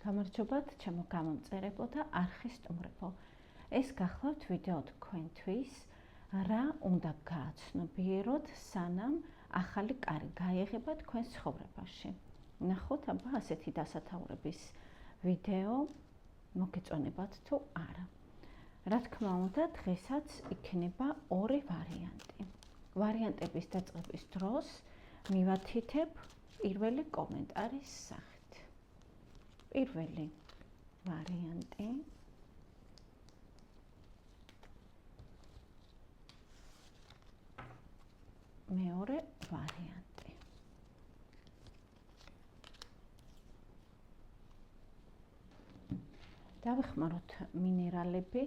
გამარჯობათ, ჩემო გამომწერებლო და არხისტუმრებო. ეს გახლავთ ვიდეო თქვენთვის, რა უნდა გააცნობიეროთ, სანამ ახალი კარი გაიღება თქვენ ცხოვრებაში. ნახოთ, აბა ასეთი დასათაურების ვიდეო მოგეწონებათ თუ არა. რა თქმა უნდა, დღესაც იქნება ორი ვარიანტი. ვარიანტების დაწყების დროს მივათითებ პირველი კომენტარის სახით. პირველი ვარიანტი მეორე ვარიანტი. დავეხმაროთ მინერალები.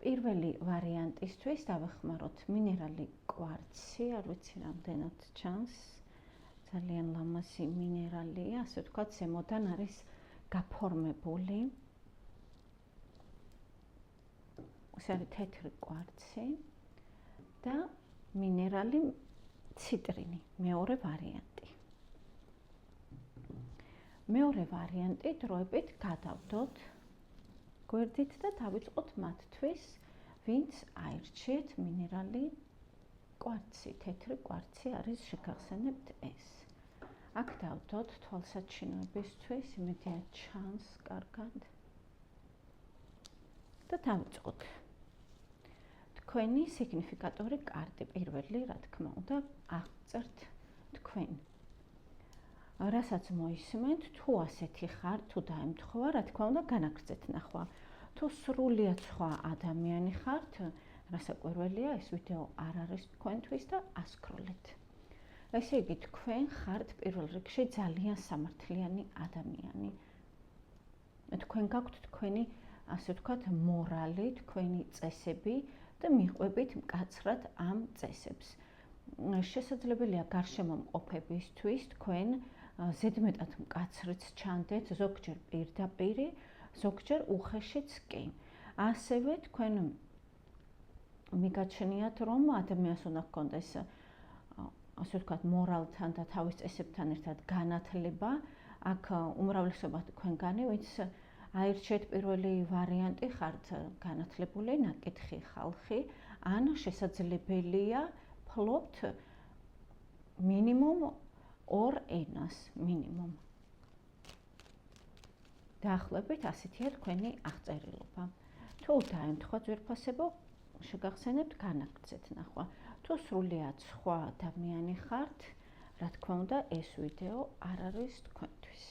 პირველი ვარიანტისთვის დავეხმაროთ მინერალი კვარცი, არ ვიცი რამდენად ჩანს. ძალიან ლამაზი მინერალია, ასე ვთქვათ, ზემოდან არის გაფორმებული. ეს არის თეთრი კვარცი და მინერალი ციტრინი, მეორე ვარიანტი. მეორე ვარიანტი დროებით გადავდოთ გვერდით და დავიწყოთ მათთვის, ვინც აირჩიეთ მინერალი კვარცი, თეთრი კვარცი არის, შეგახსენებთ ეს. აქ დავდოთ თვალსაჩინოებისთვის, იმედია ჩანს კარგად. და დავიწყოთ. თქვენი სიგნიფიკატორი კარტი პირველი, რა თქმა უნდა, აღწერთ თქვენ. რასაც მოისმენთ, თუ ასეთი ხარ, თუ დაემთხოვა, რა თქმა უნდა, განაგრძეთ ნახვა. თუ სრულიად სხვა ადამიანი ხართ, რასაკვირველია, ეს ვიდეო არ არის თქვენთვის და ასკროლეთ. ესე იგი, თქვენ ხართ პირველ რიგში ძალიან სამართლიანი ადამიანი. თქვენ გაქვთ თქვენი, ასე ვთქვათ, მორალი, თქვენი წესები და მიყვებით მკაცრად ამ წესებს. შესაძლებელია გარშემო მყოფებისთვის თქვენ ზედმეტად მკაცრიც ჩანდეთ, ზოგჯერ პირდაპირი, ზოგჯერ უხეშიც კი. ასევე თქვენ მიგაჩნიათ, რომ ადამიანს უნდა ჰქონდეს, ასე ვთქვათ, მორალთან და თავის წესებთან ერთად განათლება. აქ უმრავლესობა თქვენგანი, ვინც აირჩიეთ პირველი ვარიანტი, ხართ განათლებული, ნაკითხი ხალხი, ან შესაძლებელია ფლობთ მინიმუმ 2 ენას, მინიმუმ. დაახლოებით ასეთია თქვენი აღწერილობა. თუ დაემთხვათ ძვირფასებო, შეგახსენებთ, განაგრძეთ ნახვა. თუ სრულიად სხვა ადამიანი ხართ, რა თქმა უნდა, ეს ვიდეო არ არის თქვენთვის.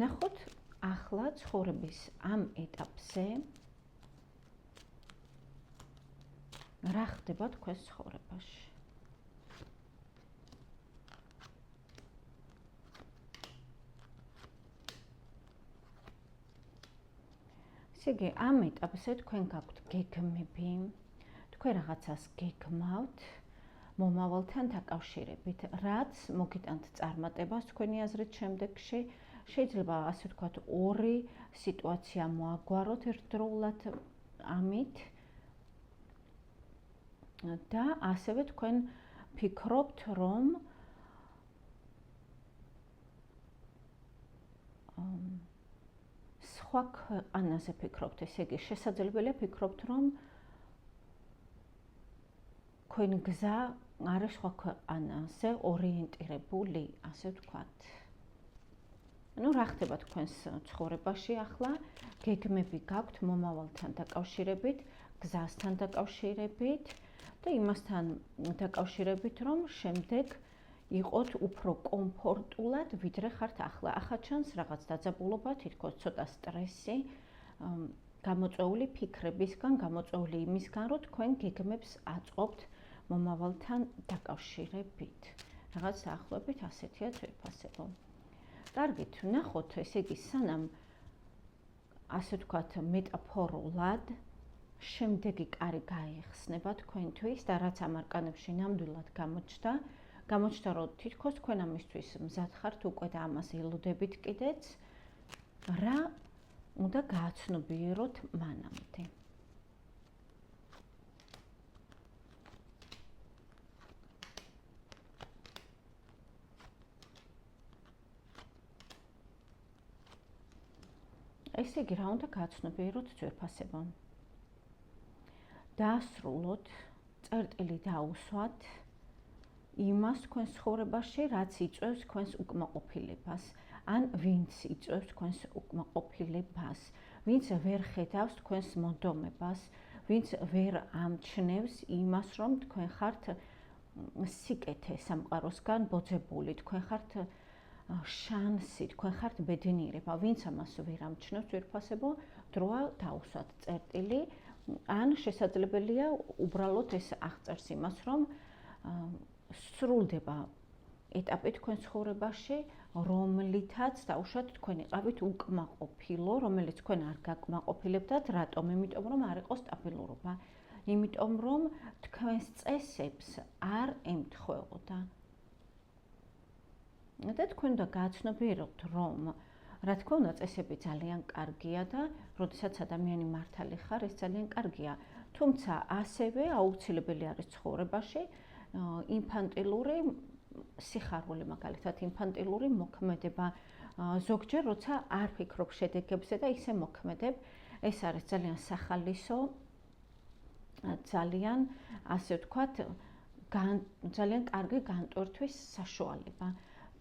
ნახოთ ახლა ცხოვრების ამ ეტაპზე რა ხდება თქვენს ცხოვრებაში. ესე იგი, ამ ეტაპზე თქვენ გაქვთ გეგმები, თქვენ რაღაცას გეგმავთ მომავალთან დაკავშირებით, რაც მოგიტანთ წარმატებას თქვენი აზრით შემდეგში. შეიძლება, ასე ვთქვათ, ორი სიტუაცია მოაგვაროთ ერთდროულად ამით და ასევე თქვენ ფიქრობთ, რომ სხვა ქვეყანაზე ფიქრობთ, ესე იგი, შესაძლებელია ფიქრობთ, რომ თქვენი გზა არის სხვა ქვეყანაზე ორიენტირებული, ასე ვთქვათ. ну, რა ხდება თქვენს ცხოვრებაში ახლა? გეგმები გაქვთ მომავალთან დაკავშირებით, გზასთან დაკავშირებით და იმასთან დაკავშირებით, რომ შემდეგ იყოთ უფრო კომფორტულად, ვიდრე ხართ ახლა. ახლა ჩანს რაღაც დაძაბულობა, თითქოს ცოტა სტრესი, გამოწვეული ფიქრებისგან, გამოწვეული იმისგან, რომ თქვენ გეგმებს აწყობთ მომავალთან დაკავშირებით. რაღაც დაახლოებით ასეთია ძვირფასებო. კარგით, ნახოთ, ესე იგი, სანამ, ასე ვთქვათ, მეტაფორულად შემდეგი კარი გაიხსნება თქვენთვის და რაც ამ არკანებში ნამდვილად გამოჩნდა, რომ თითქოს თქვენ ამისთვის მზად ხართ უკვე და ამას ელოდებით კიდეც, რა უნდა გააცნობიეროთ მანამდე. ესე იგი, რა უნდა გააცნობიეროთ ძვირფასებო? დაასრულოთ, წერტილი დაუსვათ იმას თქვენს ცხოვრებაში, რაც იწვევს თქვენს უკმაყოფილებას, ან ვინც იწვევს თქვენს უკმაყოფილებას, ვინც ვერ ხედავს თქვენს მონდომებას, ვინც ვერ ამჩნევს იმას, რომ თქვენ ხართ სიკეთე სამყაროსგან ბოძებული, თქვენ ხართ შანსი, თქვენ ხართ ბედნიერება, ვინც ამას ვერ ამჩნევს ძვირფასებო, დროა დაუსვათ წერტილი, ან შესაძლებელია უბრალოდ ეს აღწერს იმას, რომ სრულდება ეტაპი თქვენ ცხოვრებაში, რომლითაც დაუშვათ თქვენ იყავით უკმაყოფილო, რომელიც თქვენ არ გაკმაყოფილებდათ, რატომ? იმიტომ რომ არ იყო სტაბილურობა. იმიტომ რომ თქვენს წესებს არ ემთხვეოდა. და თქვენ უნდა გააცნობიეროთ, რომ რა თქმა უნდა წესები ძალიან კარგია და როდესაც ადამიანი მართალი ხარ, ეს ძალიან კარგია. თუმცა ასევე აუცილებელი არის ცხოვრებაში ინფანტილური სიხარული, მაგალითად ინფანტილური მოქმედება. ზოგჯერ როცა არ ფიქრობ შედეგებზე და ისე მოქმედებ, ეს არის ძალიან სახალისო, ძალიან ასე ვთქვათ, ძალიან კარგი განტვირთვის საშუალება.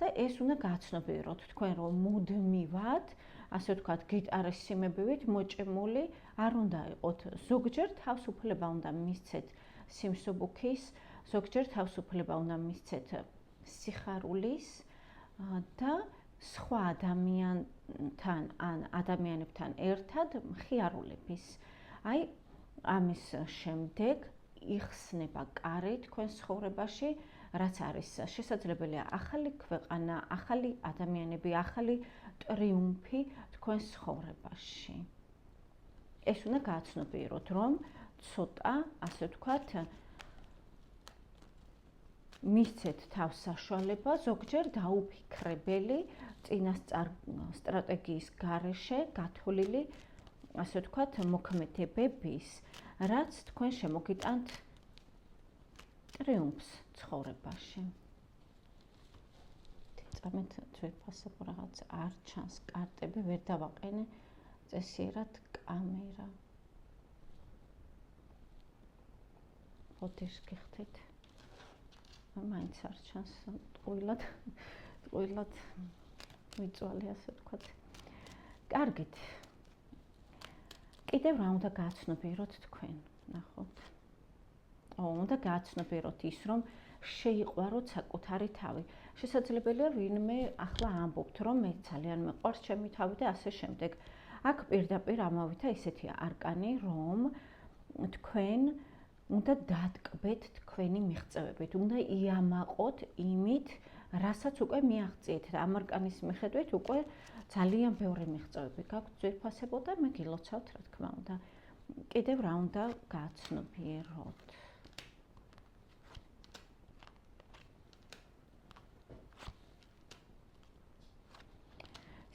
და ეს უნდა გააცნობიეროთ თქვენ, რომ მუდმივად, ასე ვთქვათ, გიტარის სიმებივით მოჭმული არ უნდა იყოთ. ზოგჯერ თავისუფლება უნდა მისცეთ სიმსუბუქის, ზოგჯერ თავისუფლება უნდა მისცეთ სიხარულის და სხვა ადამიანთან ან ადამიანებთან ერთად მხიარულების. აი, ამის შემდეგ იხსნება კარი თქვენს ცხოვრებაში, რაც არის შესაძლებელია ახალი ქვეყანა, ახალი ადამიანები, ახალი ტრიუმფი თქვენს ცხოვრებაში. ეს უნდა გააცნობიეროთ, რომ ცოტა, ასე ვთქვათ, მისცეთ თავს საშუალება, ზოგჯერ დაუფიქრებელი, წინასწარ სტრატეგიის გარეშე გათვლილი, ასე ვთქვათ, მოქმედებების, რაც თქვენ შემოგიტანთ ტრიუმფს ცხოვრებაში. წამეთ ძვირფასებო რაღაც არ ჩანს კარტები, ვერ დავაყენე წესიერად კამერა. ოდიშ გიხდით. მაინც არ ჩანს ტყუილად ვიწვალე, ასე ვთქვათ. კარგით. კიდევ რა უნდა გააცნობიეროთ თქვენ, ნახოთ. უნდა გააცნობიეროთ ის, რომ შეიყვაროთ საკუთარი თავი. შესაძლებელია ვინმე ახლა ამბობთ, რომ მე ძალიან მეყვარს ჩემი თავი და ასე შემდეგ. აქ პირდაპირ ამოვითა ესეთი არკანი, რომ თქვენ უნდა დატკბეთ თქვენი მიღწევებით, უნდა იამაყოთ იმით, რასაც უკვე მიაღწიეთ და ამ არკანის მიხედვით უკვე ძალიან ბევრი მიღწევები გაქვთ ძვირფასებო და მე გილოცავთ, რა თქმა უნდა. კიდევ რა უნდა გააცნობიეროთ.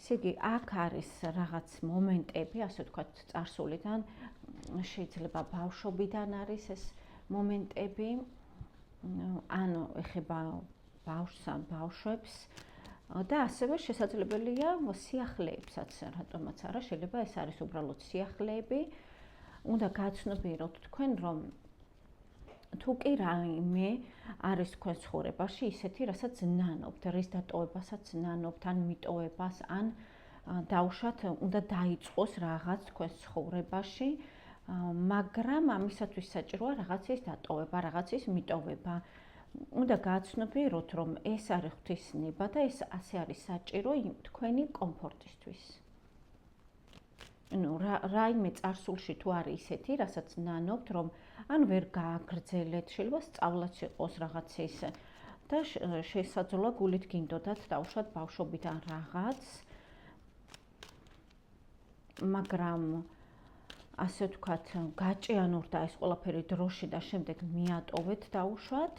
იგი აქ არის რაღაც მომენტები, ასე ვთქვათ, წარსულიდან, შეიძლება ბავშვობიდან არის ეს მომენტები, ანუ ეხება ბავშვს ან ბავშვებს და ასევე შესაძლებელია სიახლეებსაც, რატომაც არა, შეიძლება ეს არის უბრალოდ სიახლეები. უნდა გააცნობიეროთ თქვენ, რომ თუ კი რაიმე არის თქვენ ცხოვრებაში ისეთი, რასაც ნანობთ, რის დატოვებასაც ნანობთ, ან მიტოვებას, ან დაუშვათ უნდა დაიწყოს რაღაც თქვენ ცხოვრებაში, მაგრამ ამისათვის საჭიროა რაღაცის დატოვება, რაღაცის მიტოვება. უნდა გააცნობიეროთ, რომ ეს არის ღვთისნება და ეს ასე არის საჭირო თქვენი კომფორტისთვის. რაიმე წარსულში თუ არის ისეთი, რასაც ნანობთ, რომ ან ვერ გააგრძელეთ, შეიძლება სწავლაც იყოს რაღაცის და შესაძლოა გულით გინდოდათ დაუშვათ ბავშვობიდან რაღაც, მაგრამ ასე ვთქვათ, გაჭიანურდა ეს ყველაფერი დროში და შემდეგ მიატოვეთ დაუშვათ,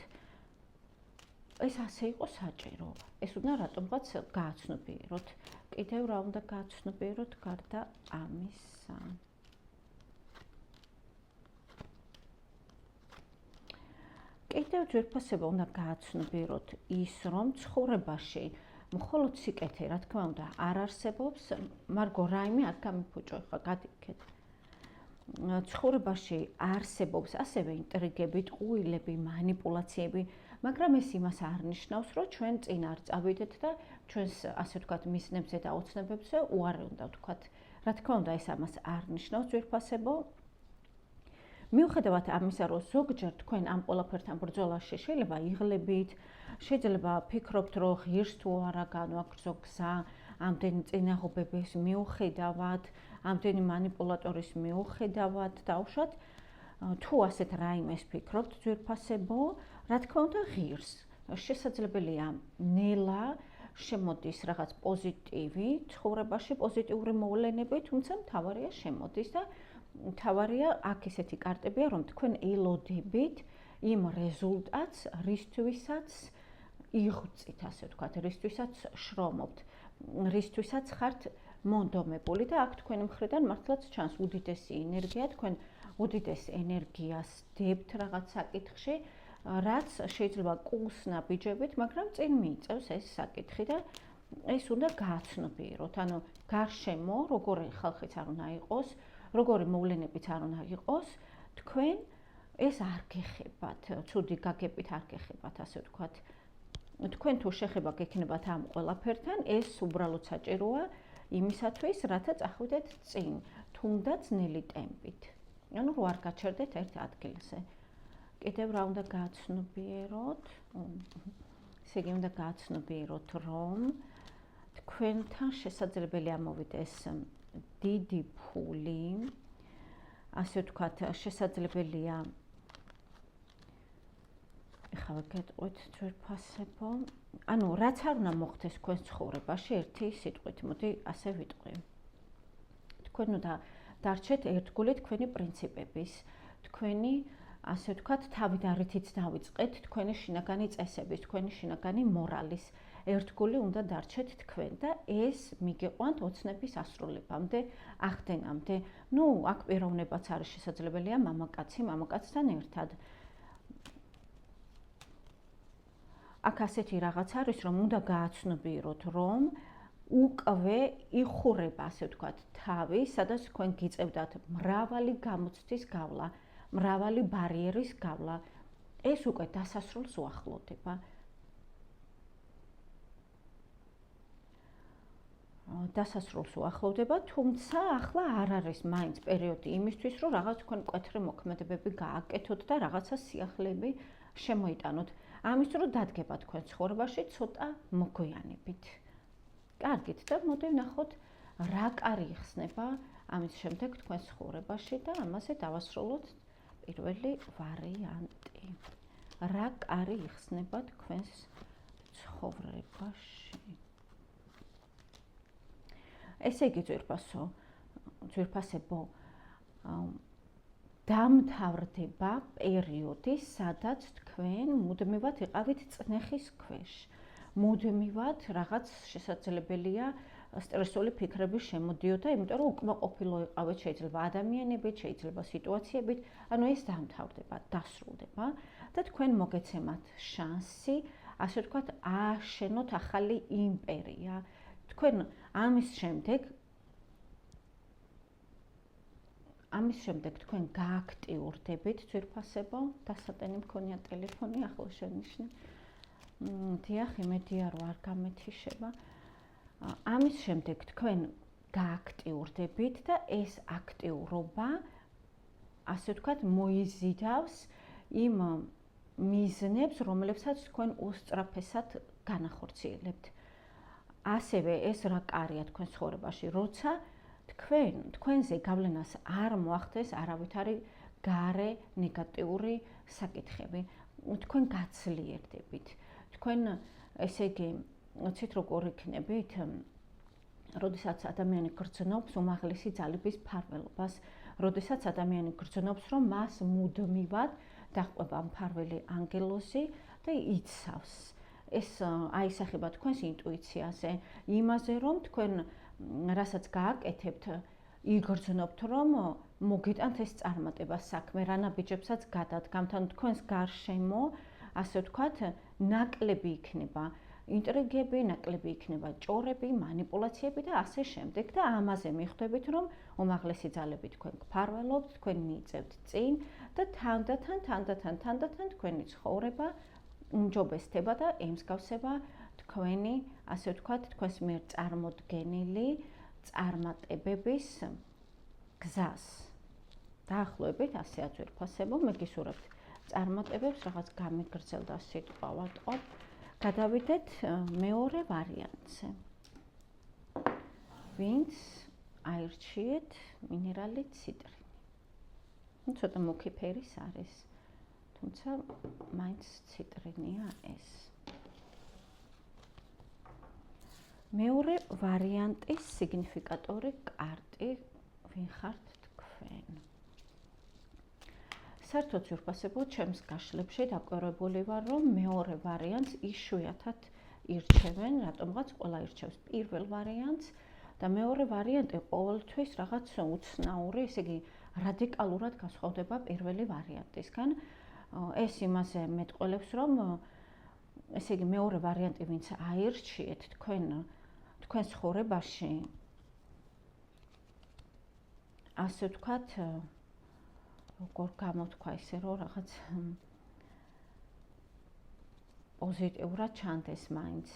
ეს ასე იყო საჭირო. ეს უნდა რატომღაც გააცნობიეროთ. კიდევ რა უნდა გააცნობიეროთ გარდა ამისა. კიდევ ძვირფასება უნდა გააცნობიეროთ ის, რომ ცხოვრებაში მხოლოდ სიკეთე, რა თქმა უნდა, არ არსებობს, მარგო რაიმე არ გამიფუჭო, ხა გადიქეთ. ცხოვრებაში არსებობს ასევე ინტრიგები, ტყუილები, манипуляციები, მაგრამ ეს იმას არ ნიშნავს, რომ ჩვენ წინ არ წავიდეთ და ჩვენს, ასე ვთქვათ, მიზნებზე და ოცნებებზე უარი უნდა ვთქვათ. რა თქმა უნდა, ეს ამას არ ნიშნავს ძვირფასებო. მიუხედავად ამისა, რომ ზოგჯერ თქვენ ამ ყველაფერთან ბრძოლაში შეიძლება იღლებით, შეიძლება ფიქრობთ, რომ ღირს თუ არა განვაგრძო გზა, ამდენი წინაღობების მიუხედავად, ამდენი манипуляტორის მიუხედავად, დავუშვათ, თუ ასეთ რაიმეს ფიქრობთ ძვირფასებო, რა თქმა უნდა ღირს. შესაძლებელია ნელა შემოდის რაღაც პოზიტივი ცხოვრებაში, პოზიტიური მოვლენები, თუმცა მთავარია შემოდის და მთავარია აქ ისეთი კარტებია, რომ თქვენ ელოდებით იმ რეზულტატს, რისთვისაც იღწით, ასე ვთქვათ, რისთვისაც შრომობთ, რისთვისაც ხართ მონდომებული და აქ თქვენი მხრიდან მართლაც ჩანს უდიდესი ენერგია, თქვენ უდიდეს ენერგიას დებთ რაღაც საკითხში, რაც შეიძლება კულს ნაბიჯებით, მაგრამ წინ მიიწევს ეს საკითხი და ეს უნდა გააცნობიეროთ. ანუ გარშემო როგორი ხალხიც არ უნდა იყოს, როგორი მოვლენებიც არ უნდა იყოს, თქვენ ეს არ გეხებათ, ცუდი გაგებით არ გეხებათ, ასე ვთქვათ. თქვენ თუ შეხება გექნებათ ამ ყველაფერთან, ეს უბრალოდ საჭიროა იმისათვის, რათა წახვიდეთ წინ, თუნდაც ნელი ტემპით. ანუ რო არ გაჩერდეთ ერთ ადგილზე. კიდევ რა უნდა გააცნობიეროთ? ესე იგი უნდა გააცნობიეროთ, რომ თქვენთან შესაძლებელია მოვიდეს დიდი ფული, ასე ვთქვათ, შესაძლებელია ეხლა ვეკეთყვით ძვირფასებო. ანუ რაც არ უნდა მოხდეს თქვენს ცხოვრებაში, ერთი სიტყვით, მოდი ასე ვიტყვი. თქვენ უნდა დარჩეთ ერთგული თქვენი პრინციპების, თქვენი, ასე ვთქვათ, თავიდან რითიც დავიწყეთ, თქვენი შინაგანი წესების, თქვენი შინაგანი მორალის ერთგული უნდა დარჩეთ თქვენ და ეს მიგიყვანთ ოცნების ასრულებამდე, ახდენამდე. ნუ, აქ პიროვნებაც არის შესაძლებელია მამაკაცი, მამაკაცთან ერთად. აქ ასეთი რაღაც არის, რომ უნდა გააცნობიეროთ, რომ უკვე იხურება, ასე ვთქვათ, თავი, სადაც თქვენ გიწევდათ მრავალი გამოცდის გავლა, მრავალი ბარიერის გავლა. ეს უკვე დასასრულს უახლოვდება. დასასრულს უახლოვდება, თუმცა ახლა არ არის მაინც პერიოდი იმისთვის, რომ რაღაც თქვენ მკვეთრი მოქმედებები გააკეთოთ და რაღაცა სიახლეები შემოიტანოთ. ამის რომ დადგება თქვენ ცხოვრებაში ცოტა მოგვიანებით. კარგით და მოდი ვნახოთ რა კარი იხსნება ამის შემდეგ თქვენ ცხოვრებაში და ამაზე დავასრულოთ პირველი ვარიანტი. რა კარი იხსნება თქვენს ცხოვრებაში? ესე იგი ძვირფასებო, დამთავრდება პერიოდი, სადაც თქვენ მუდმივად იყავით წნეხის ქვეშ. მუდმივად რაღაც შესაძლებელია სტრესული ფიქრები შემოდიოდა, იმიტომ რომ უკმაყოფილო იყავით შეიძლება ადამიანებით, შეიძლება სიტუაციებით, ანუ ეს დამთავრდება, დასრულდება და თქვენ მოგეცემათ შანსი, ასე ვთქვათ, ააშენოთ ახალი იმპერია. თქვენ ამის შემდეგ თქვენ გააქტიურდებით ძვირფასებო, დასატენი მქონია ტელეფონი, ახლა შენიშნე. დიახ, იმედია რომ არ გამეთიშება. ამის შემდეგ თქვენ გააქტიურდებით და ეს აქტიურობა, ასე ვთქვათ, მოიზიდავს იმ მიზნებს, რომლებსაც თქვენ უსწრაფესად განახორციელებთ. ასევე ეს რა კარია თქვენ ცხოვრებაში, როცა თქვენზე გავლენას არ მოახდენს არავითარი გარე ნეგატიური საკითხები. თქვენ გაცლიერდებით. თქვენ, ესე იგი, ცით როგორ იქნებით, როდესაც ადამიანი გრძნობს უმაღლესი ძალების ფარველობას, როდესაც ადამიანი გრძნობს, რომ მას მუდმივად დაჰყვება მფარველი ანგელოზი და იცავს. ეს აისახება თქვენს ინტუიციაზე, იმაზე, რომ თქვენ რასაც გააკეთებთ, იგრძნობთ, რომ მოგიტანთ ეს წარმატება საქმე, რა ნაბიჯებსაც გადადგამთ, ან თქვენს გარშემო, ასე ვთქვათ, ნაკლები იქნება ინტრიგები, ნაკლები იქნება ჭორები, მანიპულაციები და ასე შემდეგ და ამაზე მიხვდებით, რომ უმაღლესი ძალები თქვენ გფარველობთ, თქვენ მიიწევთ წინ და თანდათან თქვენი ცხოვრება უმჯობესდება და ემსგავსება თქვენი, ასე ვთქვათ, თქვენს მიერ წარმოდგენილი წარმატებების გზას. დაახლოებით ასეა ძვირფასებო, მე გისურვებთ წარმატებებს, რაღაც გამიგრძელდა სიტყვა ვატყობ. გადავიდეთ მეორე ვარიანტზე. ვინც აირჩიეთ მინერალი ციტრინი. ცოტა მუქი ფერის არის, თუმცა მაინც ციტრინია ეს. მეორე ვარიანტის სიგნიფიკატორი კარტი ვინ ხართ თქვენ? საერთოდ ძვირფასებო, ჩემს გაშლებში დაკვირვებული ვარ, რომ მეორე ვარიანტს იშვიათად ირჩევენ, რატომღაც ყველა ირჩევს პირველ ვარიანტს და მეორე ვარიანტი ყოველთვის რაღაც უცნაური, ესე იგი რადიკალურად განსხვავდება პირველი ვარიანტისგან. ეს იმაზე მეტყველებს, რომ ესე იგი მეორე ვარიანტი ვინც აირჩიეთ თქვენ ცხოვრებაში ასე ვთქვათ, როგორ გამოთქვა ისე რომ რაღაც პოზიტიურად ჩანდეს მაინც.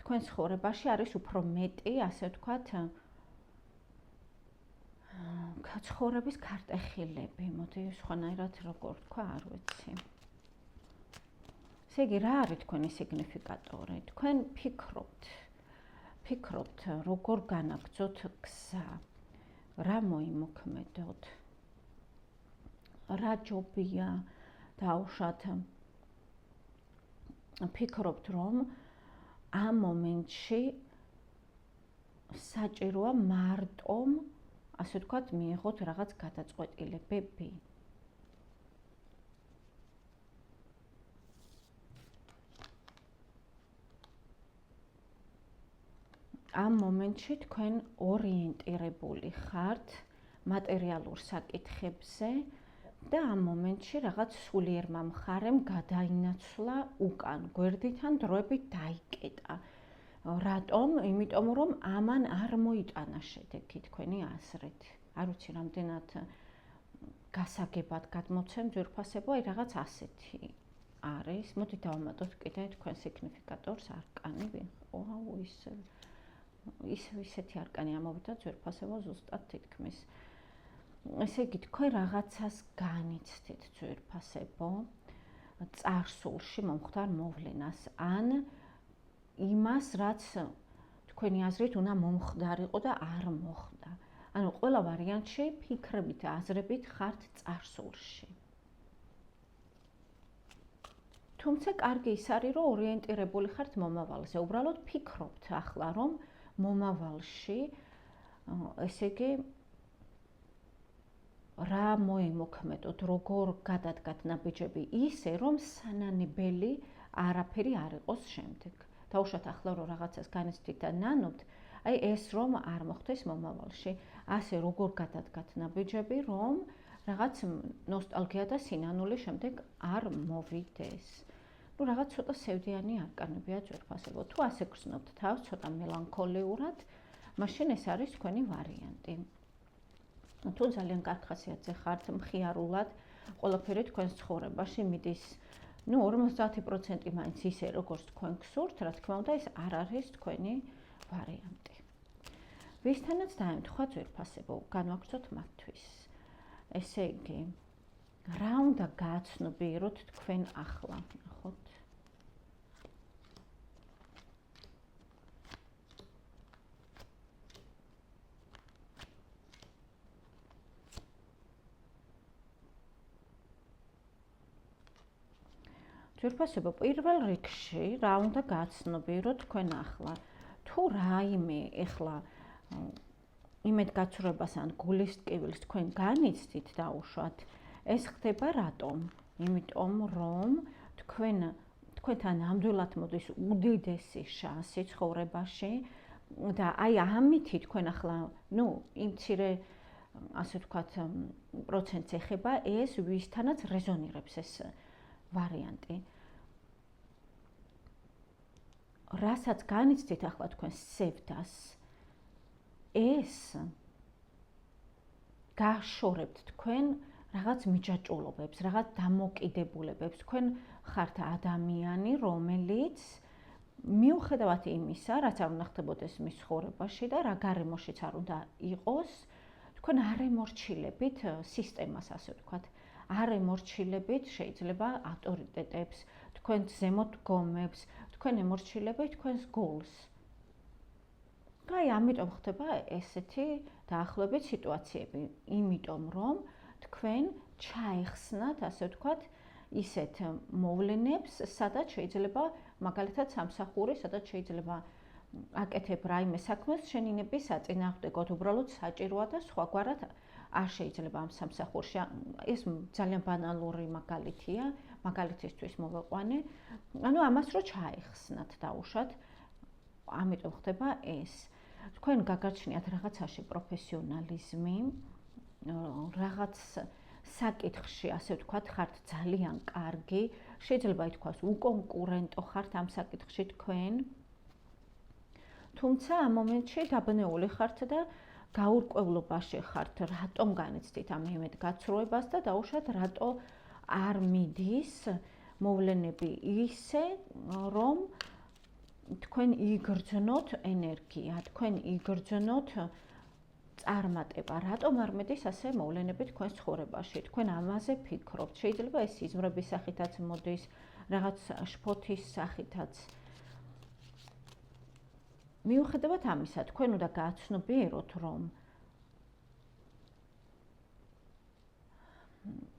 თქვენ ცხოვრებაში არის უფრო მეტი, ასე ვთქვათ, ცხოვრების ქარტეხილები, მოდი სხვანაირად როგორ თქვა, არ ვიცი. ესე იგი, რა არის თქვენი სიგნიფიკატორი? თქვენ ფიქრობთ, როგორ განაგრძოთ გზა, რა მოიმოქმედოთ, რა ჯობია დაუშვათ. ფიქრობთ, რომ ამ მომენტში საჭიროა მარტომ, ასე ვთქვათ, მიიღოთ რაღაც გადაწყვეტილებები. ამ მომენტში თქვენ ორიენტირებული ხართ მატერიალურ საკითხებზე და ამ მომენტში რაღაც სულიერმა მხარემ გადაინაცვლა უკან, გვერდით ან დროებით დაიკეტა. რატომ? იმიტომ რომ ამან არ მოიტანა შედეგი თქვენი აზრით. არ ვიცი, რამდენად გასაგებად გადმოცემ ძვირფასებო, აი რაღაც ასეთი არის. მოდი დავამატოთ კიდე თქვენ სიგნიფიკატორს არკანი. ვაუ, ისეთი არკანი ამოვიდა ძვირფასებო ზუსტად თითქმის. ესე იგი, თქვენ რაღაცას განიცდით ძვირფასებო, წარსულში მომხდარ მოვლენას, ან იმას, რაც თქვენი აზრით უნდა მომხდარიყო და არ მოხდა. ანუ ყველა ვარიანტში ფიქრებით, აზრებით ხართ წარსულში. თუმცა კარგი ის არის, რომ ორიენტირებული ხართ მომავალზე. უბრალოდ ფიქრობთ ახლა, რომ მომავალში, ესე იგი, რა მოიმოქმედოთ, როგორ გადადგათ ნაბიჯები ისე, რომ სანანებელი არაფერი არ იყოს შემდეგ. დაუშვათ ახლა რომ რაღაცას განიცდით და ნანობთ, აი ეს რომ არ მოხდეს მომავალში. ასე როგორ გადადგათ ნაბიჯები, რომ რაღაც ნოსტალგია და სინანული შემდეგ არ მოვიდეს. ნუ რაღაც ცოტა სევდიანი არკანებია ძვირფასებო. თუ ასე გრძნობთ თავს ცოტა მელანქოლიურად, მაშინ ეს არის თქვენი ვარიანტი. თუ ძალიან კარგ ხასიათზე ხართ, მხიარულად, ყველაფერი თქვენს ცხოვრებაში მიდის, 50% მაინც ისე, როგორც თქვენ გსურთ, რა თქმა უნდა, ეს არ არის თქვენი ვარიანტი. ვისთანაც დაემთხვა ძვირფასებო, განვაგრძოთ მათთვის. ესე იგი, რა უნდა გააცნობიეროთ თქვენ ახლა, ნახოთ. ძვირფასებო, პირველ რიგში რა უნდა გააცნობიეროთ თქვენ ახლა. თუ რაიმე ახლა იმედგაცრუებას ან გულის ტკივილს თქვენ განიცდით დაუშვათ, ეს ხდება რატომ? იმიტომ რომ თქვენთან ნამდვილად მოდის უდიდესი შანსი ცხოვრებაში და აი ამითი თქვენ ახლა, იმ მცირე, ასე ვთქვათ, პროცენტს ეხება ეს, ვისთანაც რეზონირებს ეს ვარიანტი. რასაც განიცდით ახლა თქვენ სევდას, ეს გაშორებთ თქვენ რაღაც მიჯაჭულობებს, რაღაც დამოკიდებულებებს. თქვენ ხართ ადამიანი, რომელიც მიუხედავად იმისა, რაც არ უნდა ხდებოდეს მის ცხოვრებაში და რა გარემოშიც არ უნდა იყოს, თქვენ არ ემორჩილებით სისტემას, ასე ვთქვათ. არ ემორჩილებით შეიძლება ავტორიტეტებს, თქვენ ზემოთ დგომებს, თქვენ ემორჩილებით თქვენს გულს. აი, ამიტომ ხდება ესეთი დაახლოებით სიტუაციები, იმიტომ რომ თქვენ ჩაეხსნათ, ასე ვთქვათ, ისეთ მოვლენებს, სადაც შეიძლება მაგალითად სამსახური, სადაც შეიძლება აკეთებ რაიმე საქმეს შენინების საწინააღმდეგოდ, უბრალოდ საჭიროა და სხვაგვარად არ შეიძლება ამ სამსახურში. ეს ძალიან ბანალური მაგალითია, მაგალითისთვის მოვეყვანე. ანუ ამას რო ჩაეხსნათ დაუშვათ, ამიტომ ხდება ეს. თქვენ გაგაჩნიათ რაღაცაში პროფესიონალიზმი, რაღაც საკითხში, ასე ვთქვათ, ხართ ძალიან კარგი, შეიძლება ითქვას უკონკურენტო ხართ ამ საკითხში თქვენ. თუმცა ამ მომენტში დაბნეული ხართ და გაურკვევლობაში ხართ, რატომ განიცდით ამ იმედგაცრუებას და დაუშვათ, რატო არ მიდის მოვლენები ისე, რომ თქვენ იგრძნოთ ენერგია, თქვენ იგრძნოთ წარმატება, რატომ არ მედის ასე მოვლენები თქვენს ცხოვრებაში? თქვენ ამაზე ფიქრობთ. შეიძლება ეს სიზმრების სახითაც მოდის, რაღაც შფოთის სახითაც. მიუხედავად ამისა, თქვენ უნდა გააცნობიეროთ, რომ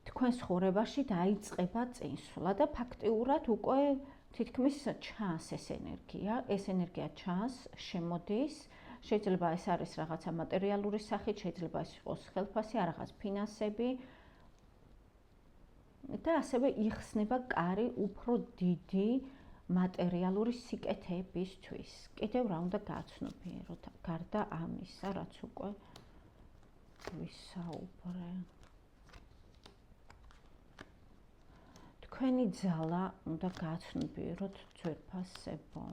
თქვენს ცხოვრებაში დაიწყება წინსვლა და ფაქტიურად უკვე თითქმის ჩანს ეს ენერგია. ეს ენერგია ჩანს, შემოდის. შეიძლება ეს არის რაღაცა მატერიალური სახით, შეიძლება ეს იყოს ხელფასი, რაღაც ფინანსები და ასევე იხსნება კარი უფრო დიდი მატერიალური სიკეთეებისთვის. კიდევ რა უნდა გააცნობიეროთ, გარდა ამისა, რაც უკვე ვისაუბრე. თქვენი ძალა უნდა გააცნობიეროთ, ძვირფასებო.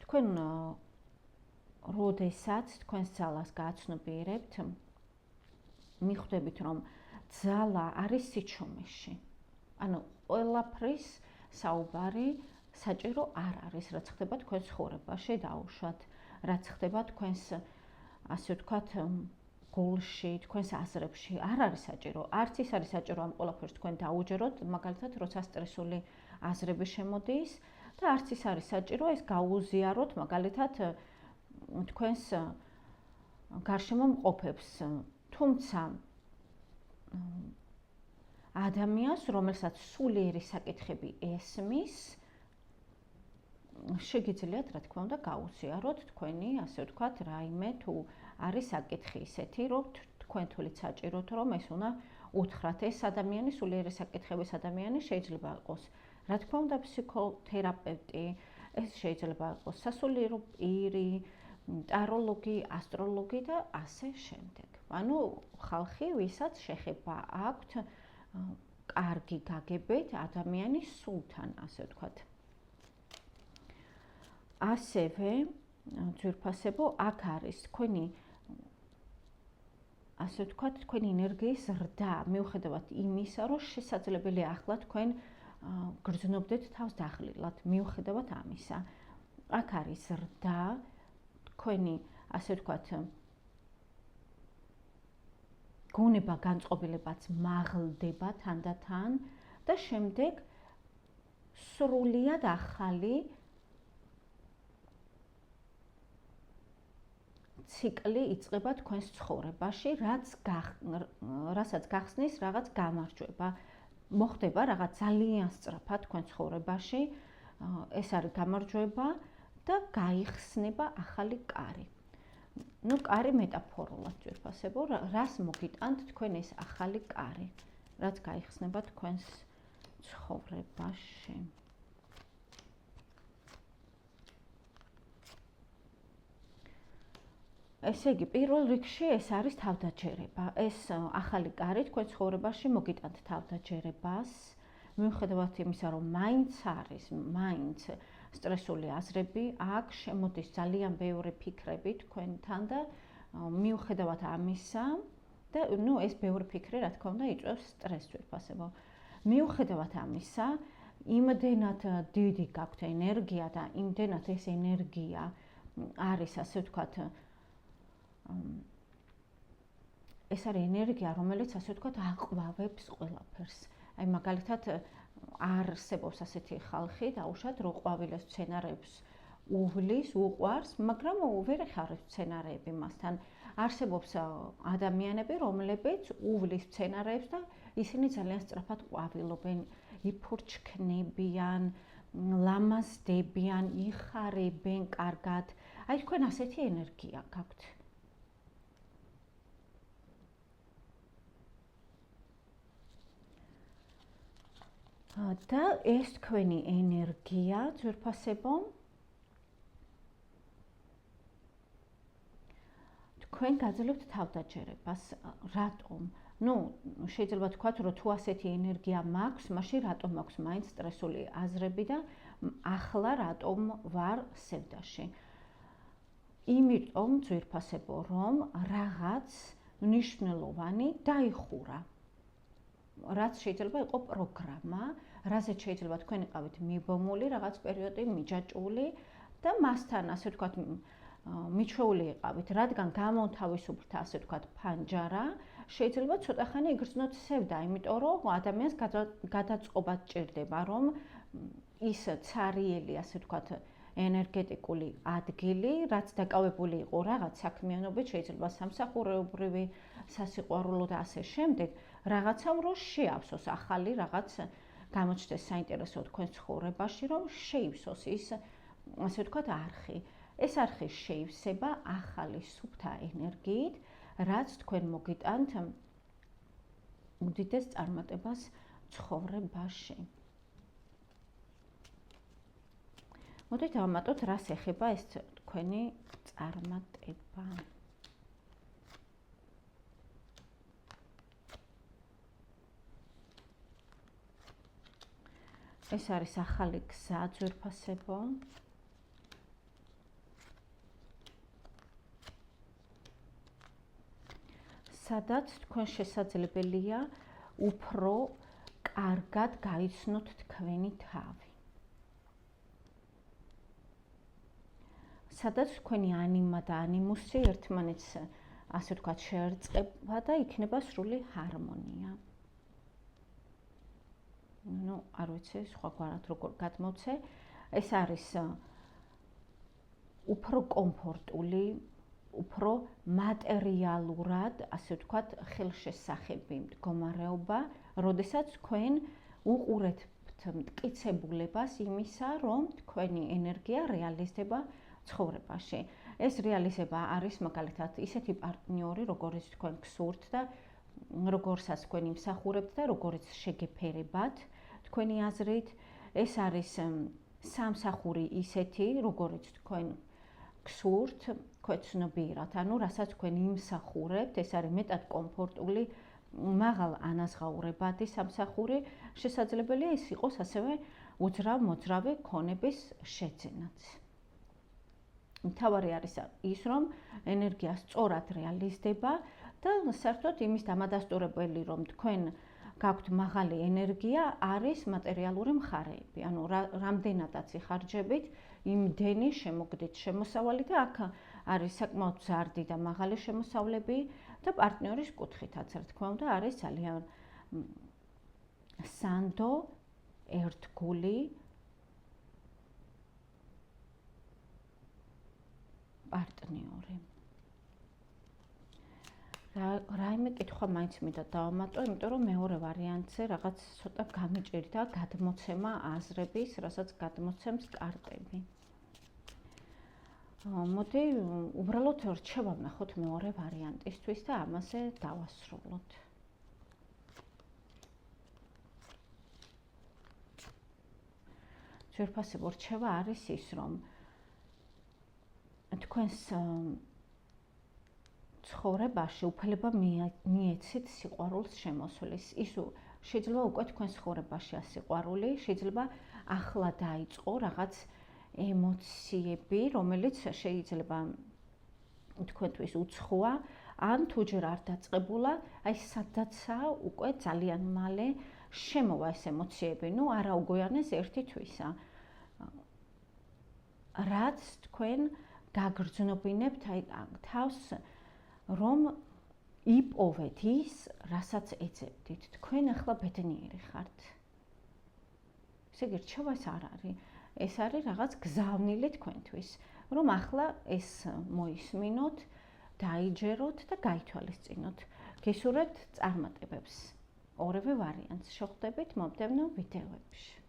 თქვენ როდესაც თქვენს ძალას გააცნობიერებთ, მიხვდებით, რომ ძალა არის სიჩუმეში. ანუ ყველაფრის საუბარი საჭირო არ არის, რაც ხდება თქვენს ცხოვრებაში, დაუშვათ, რაც ხდება თქვენს, ასე ვთქვათ, გულში, თქვენს აზრებში, არ არის საჭირო. არც ის არის საჭირო ამ ყველაფერს თქვენ დაუჯეროთ, მაგალითად, როცა სტრესული აზრები შემოდის და არც ის არის საჭირო ეს გაუზიაროთ, მაგალითად, თქვენს გარშემო მყოფებს. თუმცა ადამიანს, რომელსაც სულიერი საკითხები ესმის, შეგიძლიათ, რა თქმა უნდა, გაუზიაროთ თქვენი, ასე ვთქვათ, რაიმე თუ არის საკითხი ისეთი, რომ თქვენ თვლით საჭიროთ, რომ ეს უნდა უთხრათ. ეს ადამიანი, სულიერი საკითხების ადამიანი შეიძლება იყოს, რა თქმა უნდა, ფსიქოთერაპევტი, ეს შეიძლება იყოს სასულიერო პირი, ტაროლოგი, ასტროლოგი და ასე შემდეგ. ანუ ხალხი, ვისაც შეხება აქვთ კარგი გაგებით ადამიანის სულთან, ასე ვთქვათ. ასევე, ძვირფასებო, აქ არის თქვენი, ასე ვთქვათ, თქვენი ენერგიის ზრდა, მიუხედავად იმისა, რომ შესაძლებელია ახლა თქვენ გრძნობდეთ თავს დახლილად, მიუხედავად ამისა. აქ არის ზრდა, თქვენი, ასე ვთქვათ, გონება განწყობილებაც მაღლდება თანდათან და შემდეგ სრულიად ახალი ციკლი იწყება თქვენს ცხოვრებაში, რასაც გახსნის რაღაც გამარჯვება. მოხდება რაღაც ძალიან სწრაფად თქვენ ცხოვრებაში, ეს არის გამარჯვება და გაიხსნება ახალი კარი. ნუ კარი მეტაფორულად ძვირფასებო, რას მოგიტანთ თქვენ ეს ახალი კარი, რაც გაიხსნება თქვენს ცხოვრებაში. ესე იგი, პირველ რიგში ეს არის თავდაჯერება. ეს ახალი კარი თქვენ ცხოვრებაში მოგიტანთ თავდაჯერებას. მიუხედავად იმისა, რომ მაინც არის, მაინც სტრესული აზრები, აქ შემოდის ძალიან ბევრი ფიქრები თქვენთან და მიუხედავად ამისა და ეს ბევრი ფიქრი, რა თქმა უნდა, იწვევს სტრესს თვითფასებო. მიუხედავად ამისა, იმდენად დიდი გაქვთ ენერგია და იმდენად ეს ენერგია არის, ასე ვთქვათ, ეს არის ენერგია, რომელიც ასე ვთქვათ, აყვავებს ყველაფერს. აი მაგალითად არსებობს ასეთი ხალხი, დაუშვათ, რომ ყვავილეს მცენარეებს უვლის, უყვარს, მაგრამ ვერ ეხარებს მცენარეები მასთან. არსებობს ადამიანები, რომლებიც უვლის მცენარეებს და ისინი ძალიან სწრაფად ყვავილობენ, იფურჩქნებიან, ლამაზდებიან, იხარებენ კარგად. აი თქვენ ასეთი ენერგია გაქვთ. და ეს თქვენი ენერგია, ძვირფასებო, თქვენ გაძლევთ თავდაჯერებას. რატომ? შეიძლება თქვათ, რომ თუ ასეთი ენერგია მაქვს, მაშინ რატომ მაქვს მაინც სტრესული აზრები და ახლა რატომ ვარ სევდაში? იმიტომ, ძვირფასებო, რომ რაღაც მნიშვნელოვანი დაიხურა. რაც შეიძლება იყოს პროგრამა, რაზეც შეიძლება თქვენ იყავით მიბომული, რაღაც პერიოდი მიჯაჭვული და მასთან, ასე ვთქვათ, მიჩვეული იყავით, რადგან გამოთავისუფლდა, ასე ვთქვათ, ფანჯარა, შეიძლება ცოტა ხანი იგრძნოთ სევდა, იმიტომ რომ ადამიანს გადაწყობა სჭირდება, რომ ის ცარიელი, ასე ვთქვათ, ენერგეტიკული ადგილი, რაც დაკავებული იყო რაღაც საქმიანობით, შეიძლება სამსახურეობრივი, სასიყვარულო და ასე შემდეგ, რაღაცამ რომ შეავსოს ახალი რაღაც გამოჩნდეს საინტერესო თქვენ ცხოვრებაში, რომ შეივსოს ის, ასე ვთქვათ, არხი. ეს არხი შეივსება ახალი სუფთა ენერგიით, რაც თქვენ მოგიტანთ უდიდეს წარმატებას ცხოვრებაში. მოდით დავამატოთ, რას ეხება ეს თქვენი წარმატება. ეს არის ახალი გზა, ძვირფასებო. სადაც თქვენ შესაძლებელია უფრო კარგად გაიცნოთ თქვენი თავი. სადაც თქვენი ანიმა და ანიმუსი ერთმანეთს, ასე ვთქვათ, შეერწყება და იქნება სრული ჰარმონია. არ ვიცი, სხვაგვარად როგორ გადმოცე. ეს არის უფრო კომფორტული, უფრო მატერიალურად, ასე ვთქვათ, ხელშესახები მდგომარეობა, როდესაც თქვენ უყურებთ მტკიცებულებას იმისა, რომ თქვენი ენერგია რეალიზდება ცხოვრებაში. ეს რეალიზება არის მაგალითად ისეთი პარტნიორი, როგორიც თქვენ გსურთ და როგორსაც თქვენ იმსახურებთ და როგორიც შეგეფერებათ თქვენი აზრით. ეს არის სამსახური ისეთი, როგორიც თქვენ გსურთ, ქვეცნობიერად, ანუ რასაც თქვენ იმსახურებთ, ეს არის მეტად კომფორტული, მაღალ ანაზღაურებადი სამსახური, შესაძლებელია ის იყოს ასევე უძრავ-მოძრავი ქონების შეძენაც. მთავარი არის ის, რომ ენერგია სწორად რეალიზდება და საერთოდ იმის დამადასტურებელი, რომ თქვენ გაქვთ მაღალი ენერგია, არის მატერიალური მხარეები. ანუ რამდენადაც იხარჯებით, იმდენი შემოგდით შემოსავალი და აქ არის საკმაოდ მზარდი და მაღალი შემოსავლები და პარტნიორის კუთხითაც, რა თქმა უნდა, არის ძალიან სანდო, ერთგული პარტნიორი. რაიმე კითხვა მაინც მინდა დავამატო, იმიტომ რომ მეორე ვარიანტზე რაღაც ცოტა გამიჭირდა გადმოცემა აზრების, რასაც გადმოცემს კარტები. მოდი უბრალოდ რჩევა ვნახოთ მეორე ვარიანტისთვის და ამაზე დავასრულოთ. ძვირფასებო რჩევა არის ის, რომ თქვენს ცხოვრებაში უფლება მიეცით სიყვარულს შემოსვლის. ის შეიძლება უკვე თქვენ ცხოვრებაში ასიყვარული, შეიძლება ახლა დაიწყო რაღაც ემოციები, რომელიც შეიძლება თქვენთვის უცხოა, ან თუ ჯერ არ დაწყებულა, აი სადაცაა უკვე ძალიან მალე შემოვა ეს ემოციები, ნუ არა უგვიანეს ერთი თვისა. რაც თქვენ გაგრძნობინებთ აი თავს, რომ იპოვეთ ის, რასაც ეძებდით. თქვენ ახლა ბედნიერი ხართ. ესე იგი, რჩევას არ არის. ეს არის რაღაც გზავნილი თქვენთვის, რომ ახლა ეს მოისმინოთ, დაიჯეროთ და გაითვალისწინოთ. გისურვებთ წარმატებებს. ორივე ვარიანტს შეხვდებით მომდევნო ვიდეოებში.